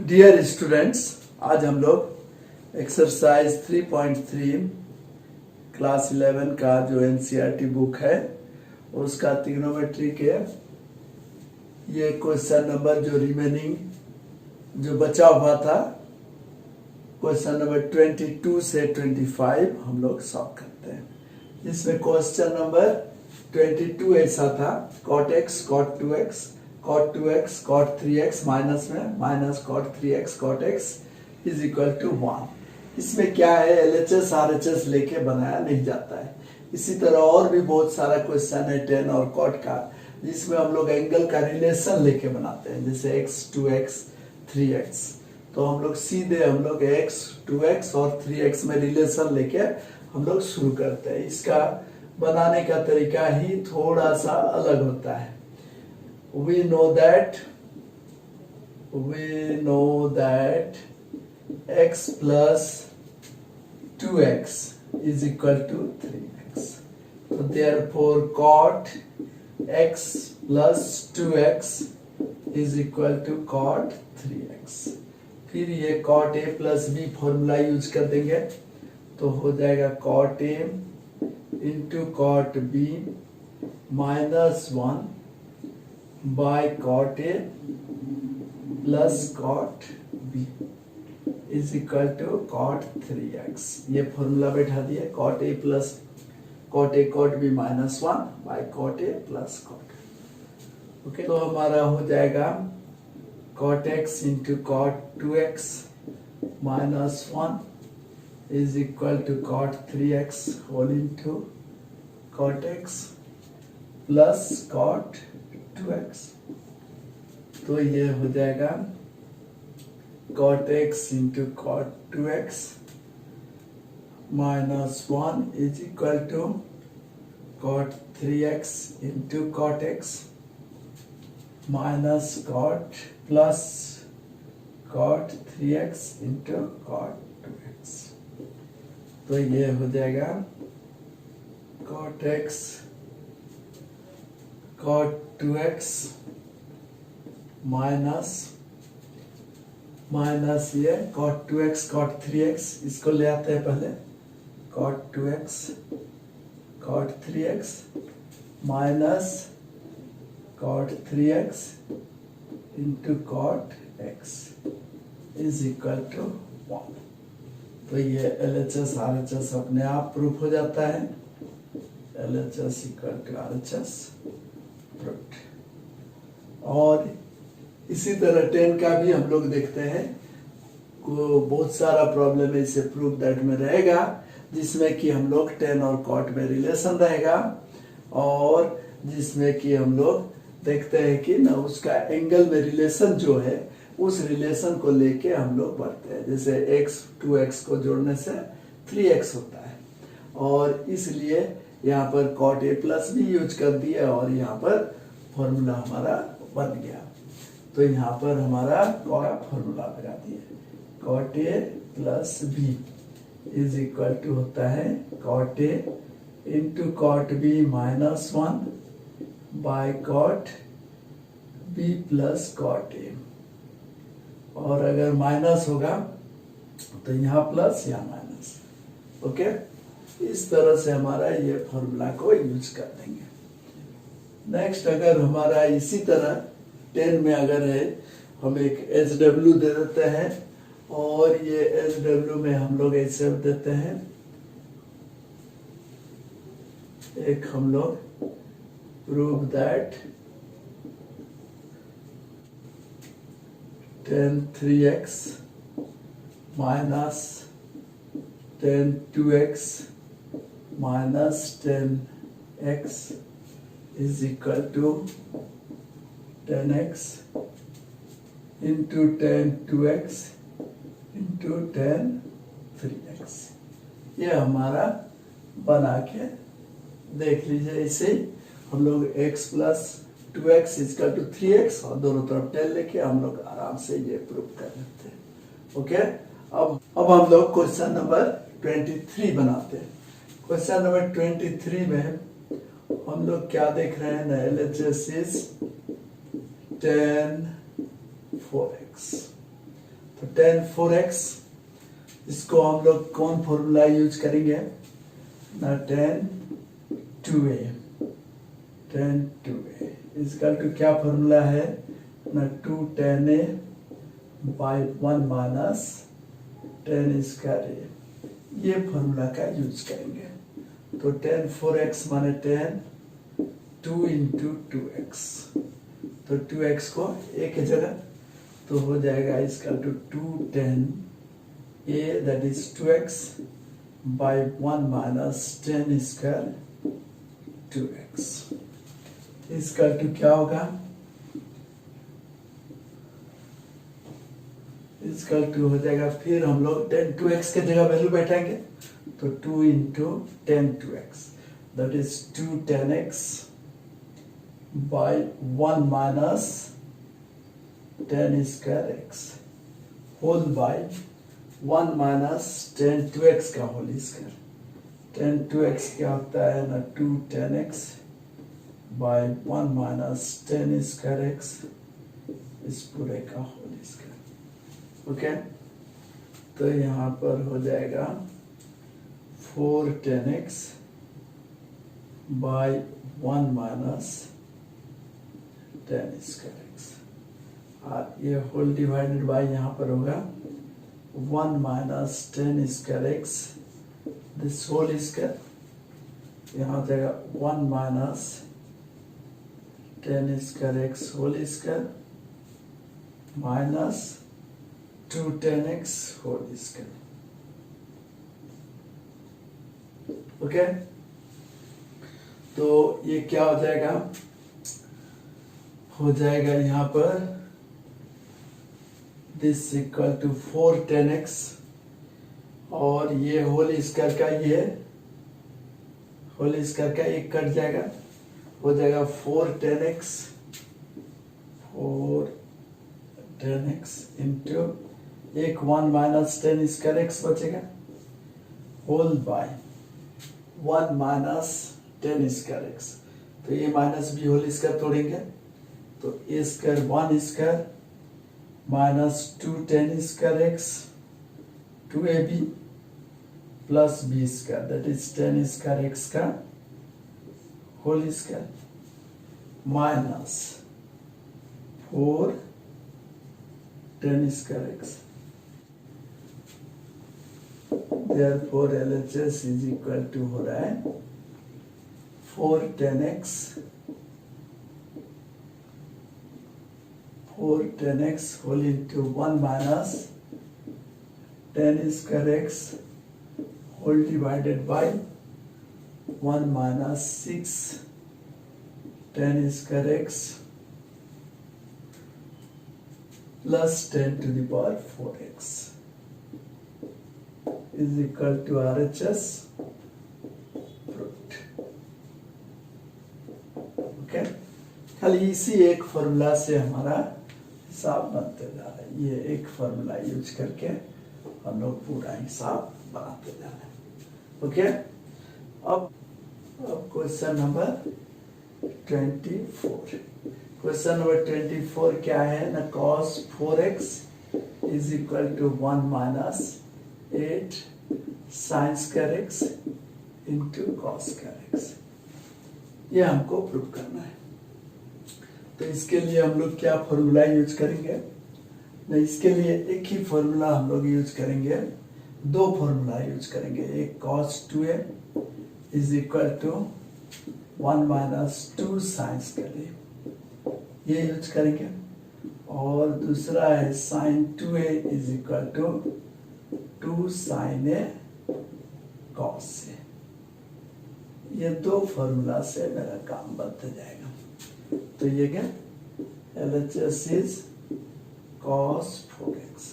Dear students, आज हम लोग एक्सरसाइज 3.3 क्लास 11 का जो एनसीईआरटी बुक है उसका ट्रिग्नोमेट्री के ये क्वेश्चन नंबर जो रिमेनिंग जो बचा हुआ था क्वेश्चन नंबर 22 से 25 हम लोग सॉल्व करते हैं। इसमें क्वेश्चन नंबर 22 ऐसा था cot x cot 2x cot 2x cot 3x minus में minus cot 3x cot x is equal to 1। इसमें क्या है, LHS RHS लेके बनाया नहीं जाता है। इसी तरह और भी बहुत सारा क्वेश्चन है tan और cot का, जिसमें हम लोग एंगल का रिलेशन लेके बनाते हैं, जैसे x 2x 3x। तो हम लोग सीधे हम लोग x 2x और 3x में रिलेशन लेके हम लोग शुरू करते हैं। इसका बनाने का तरीका ही थोड़ा सा अलग होता है। We know that x plus 2x is equal to 3x. So therefore cot x plus 2x is equal to cot 3x. फिर ये cot a plus b formula use कर देंगे तो हो जाएगा cot a into cot b minus 1 by cot a plus cot b is equal to cot 3x। ये formula बैठा दिया cot a plus cot a cot b minus 1 by cot a plus cot। Okay, तो हमारा हो जाएगा cot x into cot 2x minus 1 is equal to cot 3x whole into cot x plus cot 2x। तो ये हो जाएगा cot x into cot 2x minus 1 is equal to cot 3x into cot x minus cot plus cot 3x into cot 2x। तो ये हो जाएगा cot x cot 2x minus ये cot 2x cot 3x, इसको ले आते हैं पहले cot 2x cot 3x minus cot 3x into cot x is equal to 1। तो ये LHS RHS अपने आप प्रूफ हो जाता है। LHS equal to RHS proof. और इसी तरह tan का भी हम लोग देखते हैं को बहुत सारा प्रॉब्लम इसे प्रूफ दैट में रहेगा, जिसमें कि हम लोग tan और cot में रिलेशन रहेगा और जिसमें कि हम लोग देखते हैं कि ना उसका एंगल में रिलेशन जो है उस रिलेशन को लेके हम लोग बढ़ते हैं। जैसे x 2x को जोड़ने से 3x होता है और इसलिए यहाँ पर cot a plus b use कर दिया और यहाँ पर फॉर्मूला हमारा बन गया। तो यहाँ पर हमारा फॉर्मूला लगा दिए cot a plus b is equal to होता है cot a into cot b minus 1 by cot b plus cot a। और अगर माइनस होगा तो यहाँ प्लस यहाँ माइनस। ओके, इस तरह से हमारा ये फॉर्मूला को यूज कर देंगे। नेक्स्ट, अगर हमारा इसी तरह 10 में अगर है हम एक SW दे देते हैं और ये SW में हम लोग ऐसे देते हैं, एक हम लोग prove that tan 3x minus tan 2x minus tan x is equal to tan x into tan 2x into tan 3x। ये हमारा बना के देख लीजिए। इसे हम लोग x plus 2x is equal to 3x और दोनों तरफ tan लेके हम लोग आराम से ये प्रूव कर लेते हैं। ओके, अब हम लोग क्वेश्चन नंबर 23 बनाते हैं। क्वेश्चन नंबर 23 में हम लोग क्या देख रहे हैं ना, LHS is tan 4x। तो tan 4x, इसको हम लोग कौन फॉर्मूला यूज करेंगे ना, tan 2a, इसका टू क्या फॉर्मूला है ना, 2 tan a by 1 minus tan square a, ये फॉर्मूला का यूज करेंगे। तो tan 4x माने tan 2 इंटू 2x, तो 2x को a की जगह तो हो जाएगा इसका to 2 tan a that is 2x by 1 minus tan square 2x, इसका टू क्या होगा, इसका टू हो जाएगा, फिर हम लोग tan 2x के जगह वैल्यू बैठाएंगे तो 2 into tan 2x that is 2 tan x by 1 minus tan square x whole by 1 minus tan 2x का होल स्क्वायर, tan 2x क्या होता है ना, 2 tan x by 1 minus tan square x, इस पूरे का होल स्क्वायर। ओके, तो यहाँ पर हो जाएगा 4 tan x by 1 minus tan square x, और ये होल डिवाइडेड बाई यहाँ पर होगा 1 minus tan square x, this whole square, यहाँ हो जाएगा 1 minus tan square x whole square minus 2 tan x whole square. Okay, तो ये क्या हो जाएगा, हो जाएगा यहाँ पर this equal to 4 tan x, और ये होल स्क्वायर का, ये होल स्क्वायर का एक कट जाएगा, हो जाएगा 4 tan x, 4 tan x into एक 1 माइनस tan स्क्वायर x बचेगा whole by 1 minus tan square x, तो ये माइनस भी होल स्क्वायर तोड़ेंगे तो a square 1 square minus 2 tan square x 2ab plus b square that is tan square x का whole square minus 4 tan square x, therefore LHS is equal to हो रहा है 4 tan x, 4 tan x whole into 1 minus tan square x whole divided by 1 minus 6 tan square x plus 10 to the power 4x is equal to RHS proved. Okay, खाली इसी एक formula से हमारा हिसाब बनते जा रहा है, ये एक फॉर्मूला यूज करके हम लोग पूरा हिसाब बनाते जा रहे हैं। ओके, अब क्वेश्चन नंबर 24, क्वेश्चन नंबर 24 क्या है ना, cos 4x is equal to 1 minus 8 sin square x into cos square x, ये हमको प्रूव करना है। तो इसके लिए हम लोग क्या फॉर्मूला यूज करेंगे ना, इसके लिए एक ही फॉर्मूला हम लोग यूज करेंगे, दो फॉर्मूला यूज करेंगे, एक cos 2a is equal to 1 minus 2 sin square a, ये यूज करेंगे, और दूसरा है sin 2a is equal to 2 sin a cos a, ये दो फॉर्मूला से मेरा काम बनते जाएगा। तो ये क्या, LHS is cos 4x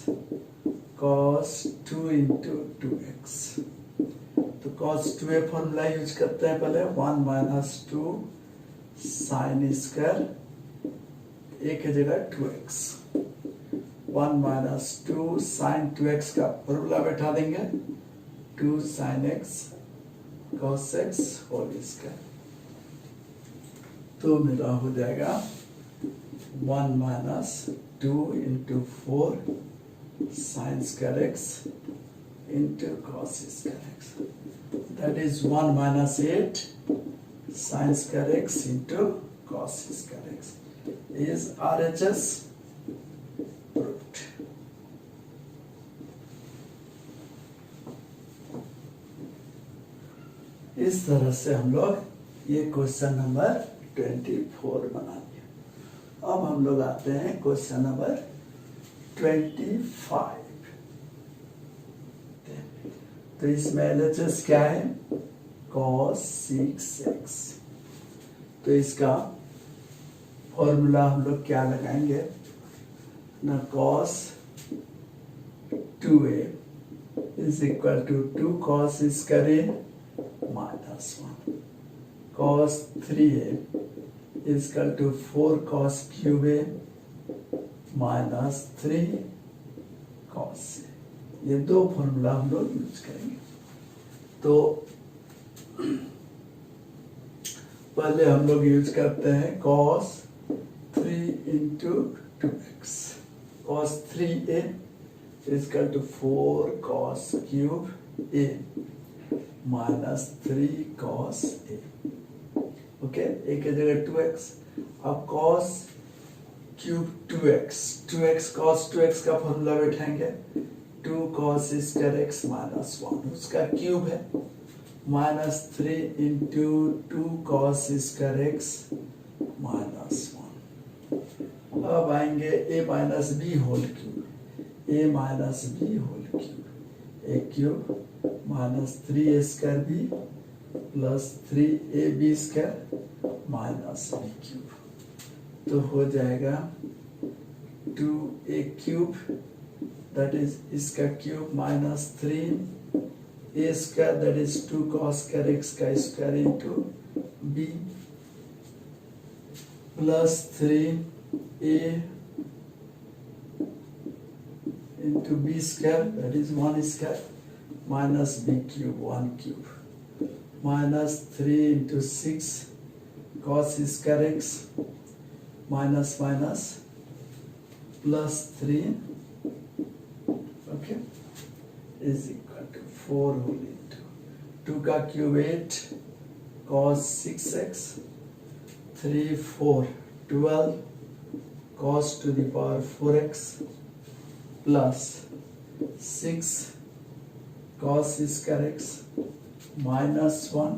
cos 2 into 2x, तो cos 2a फॉर्मूला यूज करते हैं पहले, 1 minus 2 sin स्क्वायर a की जगह 2x, 1 minus 2 sin 2x का फॉर्मूला बैठा देंगे, 2 sin x cos x whole square, तो मेरा हो जाएगा 1 minus 2 into 4 sin square x into cos square x. That is 1 minus 8 sin square x into cos square x is RHS proved. इस तरह से हम लोग ये क्वेश्चन नंबर 24 बना दिया। अब हम लोग आते हैं क्वेश्चन नंबर 25। तो इसमें LHS क्या है? cos 6x। तो इसका फॉर्मूला हम लोग क्या लगाएंगे ना, cos 2a is equal to 2 cos square minus 1, cos 3a is equal to 4 cos cube a minus 3 cos a। ये दो फॉर्मूला हम लोग यूज करेंगे। तो पहले हम लोग यूज करते हैं cos 3 into 2x, cos 3a is equal to 4 cos cube a minus 3 cos a। Okay, एक की जगह 2x। अब cos cube 2x cos 2x का formula बैठाएंगे 2 cos square x minus 1, उसका क्यूब है, minus 3 into 2 cos square x minus 1। अब आएंगे a minus b whole cube, a minus b whole cube, a cube minus 3a square b plus 3ab square minus b cube. तो हो जाएगा 2a cube, that is इसका cube minus 3a square, that is 2 cos square x का square into b plus 3a into b square, that is 1 square minus b cube 1 cube minus 3 into 6 cos square x minus minus plus 3, okay, is equal to 4 whole into 2 का cube 8 cos 6x 3 4 12 cos to the power 4x plus 6 cos square x minus 1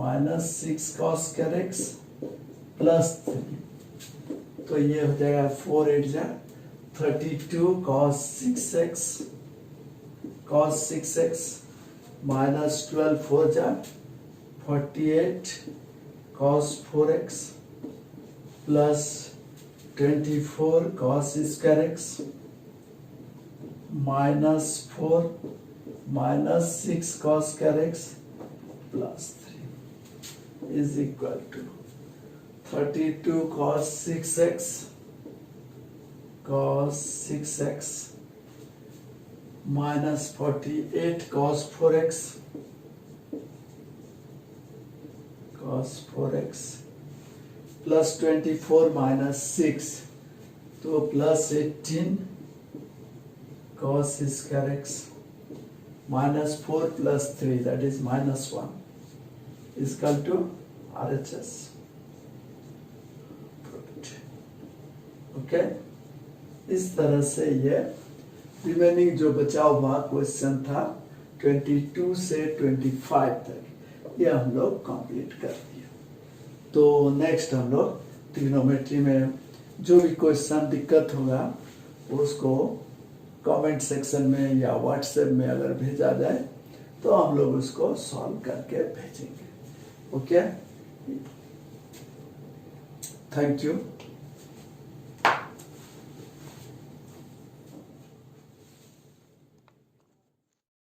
minus 6 cos square x plus 3। तो ये हो जाएगा 4 8 जा 32 cos 6x minus 12 4 जा 48 cos 4x plus 24 cos square x minus 4 minus 6 cos square x plus 3 is equal to 32 cos 6x minus 48 cos 4x plus 24 minus 6, तो plus 18 cos square x minus 4 plus 3, that is minus 1 is equal to RHS। Okay, इस तरह से ये remaining जो बचा हुआ question था 22 से 25 तक ये हम लोग कंप्लीट कर दिया। तो नेक्स्ट हम लोग ट्रिग्नोमेट्री में जो भी क्वेश्चन दिक्कत होगा उसको कमेंट सेक्शन में या व्हाट्सएप में अगर भेजा जाए तो हम लोग उसको सॉल्व करके भेजेंगे। Okay, thank you.